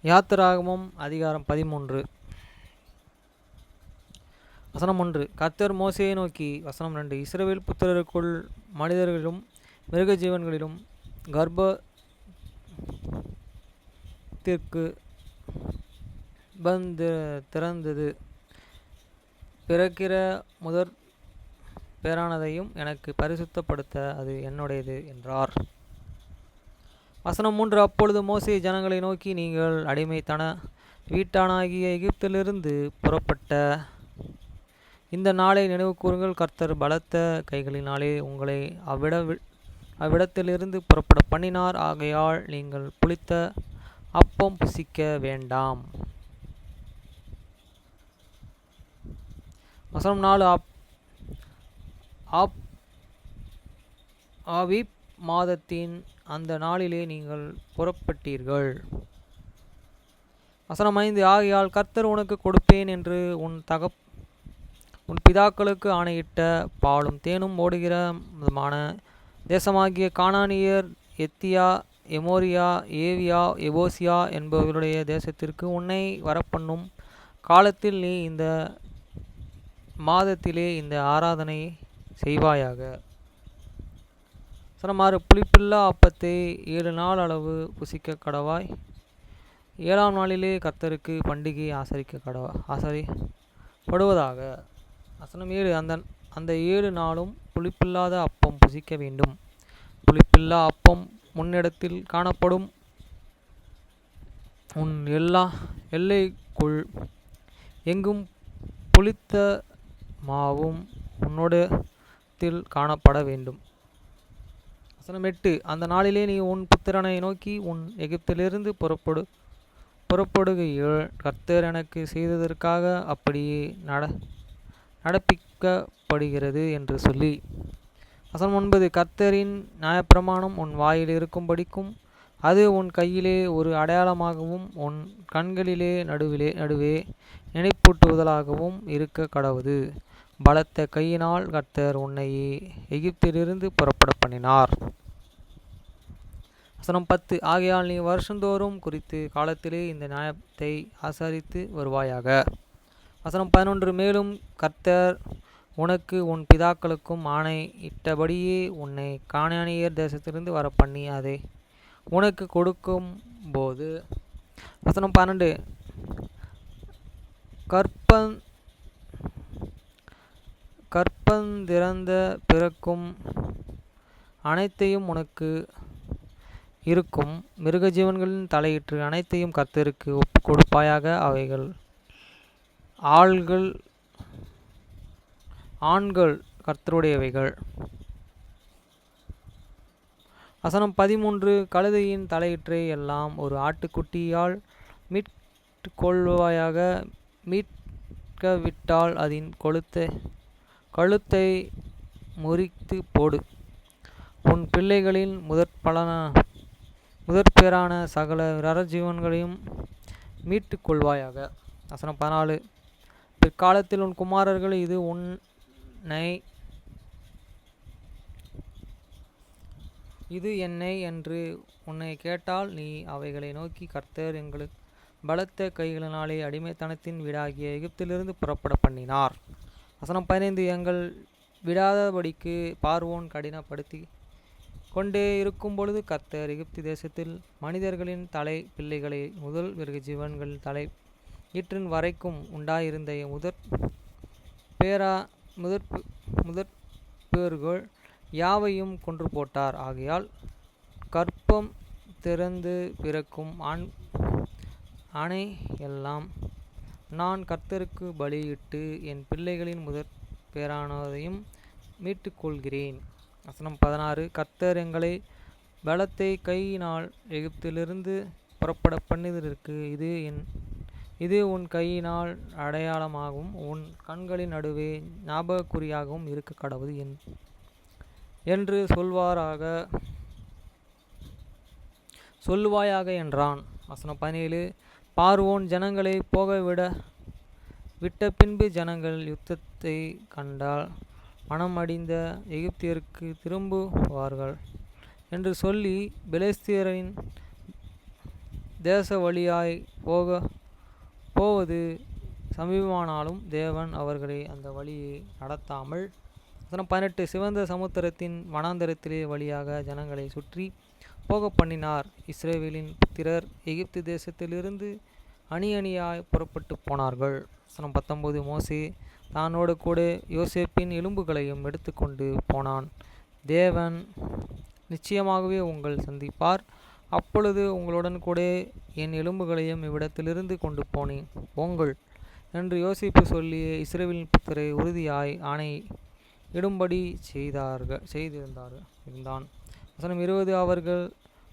யாத்திராகமம் அதிகாரம் 13 வசனம் 1. கர்த்தர் மோசேயை நோக்கி, வசனம் 2. இஸ்ரவேல் புத்திரருக்குள் மனிதர்களிலும் மிருக ஜீவன்களிலும் கர்ப்பத்திற்கு திறந்தது பிறக்கிற முதற் பேரானதையும் எனக்கு பரிசுத்தப்படுத்த அது என்னுடையது என்றார். வசனம் 3. அப்பொழுது மோசே ஜனங்களை நோக்கி, நீங்கள் அடிமைத்தன வீட்டானாகிய எகிப்திலிருந்து புறப்பட்ட இந்த நாளை நினைவு கூறுங்கள். கர்த்தர் பலத்த கைகளினாலே உங்களை அவ்விடத்திலிருந்து புறப்பட பண்ணினார். ஆகையால் நீங்கள் புளித்த அப்பம் புசிக்க வேண்டாம். வசனம் 4. ஆபீப் மாதத்தின் அந்த நாளிலே நீங்கள் புறப்பட்டீர்கள். வசனம் 5. ஆகையால் கர்த்தர் உனக்கு கொடுப்பேன் என்று உன் பிதாக்களுக்கு ஆணையிட்ட பாலும் தேனும் ஓடுகிறமான தேசமாகிய கானானியர், எத்தியா, எமோரியா, ஏவியா, எபோசியா என்பவர்களுடைய தேசத்திற்கு உன்னை வரப்பண்ணும் காலத்தில் நீ இந்த மாதத்திலே இந்த ஆராதனை செய்வாயாக. வசனம் 6. புளிப்பில்லா அப்பத்தை 7 நாள் அளவு புசிக்க கடவாய். 7ஆம் நாளிலே கர்த்தருக்கு பண்டிகை ஆசரிப்படுவதாக. வசனம் 7. அந்த 7 நாளும் புளிப்பில்லாத அப்பம் புசிக்க வேண்டும். புளிப்பில்லா அப்பம் முன்னிடத்தில் காணப்படும் உன் எல்லைக்குள் எங்கும் புளித்த மாவும் உன்னிடத்தில் காணப்பட வேண்டும். வசனம் 8. அந்த நாளிலே நீ உன் புத்திரனை நோக்கி, உன் எகிப்திலிருந்து புறப்படுகையில் கர்த்தர் எனக்கு செய்ததற்காக அப்படியே நடப்பிக்கப்படுகிறது என்று சொல்லி. வசனம் 9. கர்த்தரின் நியாயப்பிரமாணம் உன் வாயில் இருக்கும்படிக்கும் அது உன் கையிலே ஒரு அடையாளமாகவும் உன் கண்களிலே நடுவே நினைப்பூட்டுவதாகவும் இருக்க கடவுது. பலத்த கையினால் கர்த்தர் உன்னை எகிப்திலிருந்து புறப்பட பண்ணினார். வசனம் 10. ஆகையால் நீ வருஷந்தோறும் குறித்து காலத்திலே இந்த நியாயத்தை ஆசரித்து வருவாயாக. வசனம் 11. மேலும் கர்த்தர் உனக்கு உன் பிதாக்களுக்கும் ஆணை இட்டபடியே உன்னை கானானியர் தேசத்திலிருந்து வர பண்ணி அதை உனக்கு கொடுக்கும் போது. வசனம் 12. கர்ப்பந்திறந்த பிறக்கும் அனைத்தையும் உனக்கு இருக்கும் மிருக ஜீவன்களின் தலையிற்று அனைத்தையும் கர்த்தருக்கு ஒப்பு கொடுப்பாயாக. அவைகள் ஆண்கள் கர்த்தருடையவைகள். வசனம் 13. கழுதையின் தலையிற்றை எல்லாம் ஒரு ஆட்டுக்குட்டியால் மீட்கொள்வாயாக. மீட்கவிட்டால் அதன் கழுத்தை முறித்து போடு. உன் பிள்ளைகளின் முதற்பேறான சகல நரஜீவன்களையும் மீட்டு கொள்வாயாக. வசனம் 14. பிற்காலத்தில் உன் குமாரர்கள் இது என்னை என்று உன்னை கேட்டால் நீ அவைகளை நோக்கி, கர்த்தர் எங்களுக்கு பலத்த கைகளினாலே அடிமைத்தனத்தின் வீடாகிய எகிப்திலிருந்து புறப்பட பண்ணினார். வசனம் 15. எங்கள் விடாதபடிக்கு பார்வோன் கடினப்படுத்தி கொண்டே இருக்கும் பொழுது கர்த்தர் எகிப்து தேசத்தில் மனிதர்களின் தலை பிள்ளைகளை முதல் மிருக ஜீவன்கள் தலை ஈற்றின் வரைக்கும் உண்டாயிருந்த முதற்பேறுகள் யாவையும் கொன்று போட்டார். ஆகையால் கர்ப்பம் திறந்து பிறக்கும் ஆணை எல்லாம் நான் கர்த்தருக்கு பலியிட்டு என் பிள்ளைகளின் முதற்பேறானதையும் மீட்டுக்கொள்கிறேன். வசனம் 16. கர்த்தர் எங்களை பலத்தை கையினால் எகிப்திலிருந்து புறப்பட பண்ணியதற்கு இது உன் கையினால் அடையாளமாகவும் உன் கண்களின் நடுவே ஞாபகக்குறியாகவும் இருக்க கடவுது என்று சொல்லுவாயாக என்றான். வசனம் 17. பார்வோன் ஜனங்களை போக விட்ட பின்பு ஜனங்கள் யுத்தத்தை கண்டால் மனமடிந்த எகிப்தியருக்கு திரும்புவார்கள் என்று சொல்லி பெலிஸ்தியரின் தேச வழியாய் போவது சமீபமானாலும் தேவன் அவர்களை அந்த வழியை நடத்தாமல். வசனம் 18. சிவந்த சமுத்திரத்தின் வனாந்தரத்திலே வழியாக ஜனங்களை சுற்றி போக பண்ணினார். இஸ்ரவேலின் புத்திரர் எகிப்து தேசத்திலிருந்து அணி அணியாய் புறப்பட்டு போனார்கள். வசனம் 19. மோசே தானோடு கூட யோசேப்பின் எலும்புகளையும் எடுத்துக்கொண்டு போனான். தேவன் நிச்சயமாகவே உங்கள் சந்திப்பார், அப்பொழுது உங்களுடன் கூட என் எலும்புகளையும் இவ்விடத்திலிருந்து கொண்டு போங்கள் என்று யோசிப்பு சொல்லி இஸ்ரவேலின் புத்திரை உறுதியாய் ஆணை இடும்படி செய்திருந்தான். வசனம் 20. அவர்கள்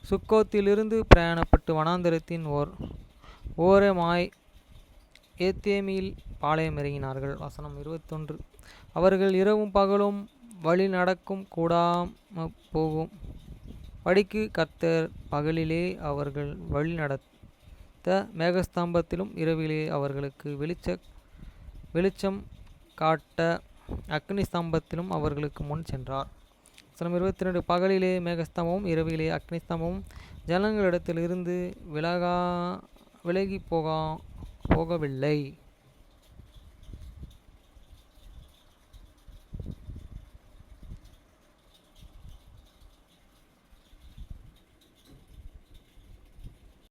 சுக்கோத்திலிருந்து பிரயாணப்பட்டு வனாந்தரத்தின் ஓரமாய் ஏத்தேமில் பாளையம் இறங்கினார்கள். வசனம் 21. அவர்கள் இரவும் பகலும் வழி நடக்கும் கூடாம போகும் படிக்கு கர்த்தர் பகலிலே அவர்கள் வழி நடத்த மேகஸ்தம்பத்திலும் இரவிலே அவர்களுக்கு வெளிச்சம் காட்ட அக்னி ஸ்தம்பத்திலும் அவர்களுக்கு முன் சென்றார். வசனம் 22. பகலிலே மேகஸ்தம்பமும் இரவிலே அக்னி ஸ்தம்பமும் ஜனங்களிடத்திலிருந்து விலகி போகவில்லை.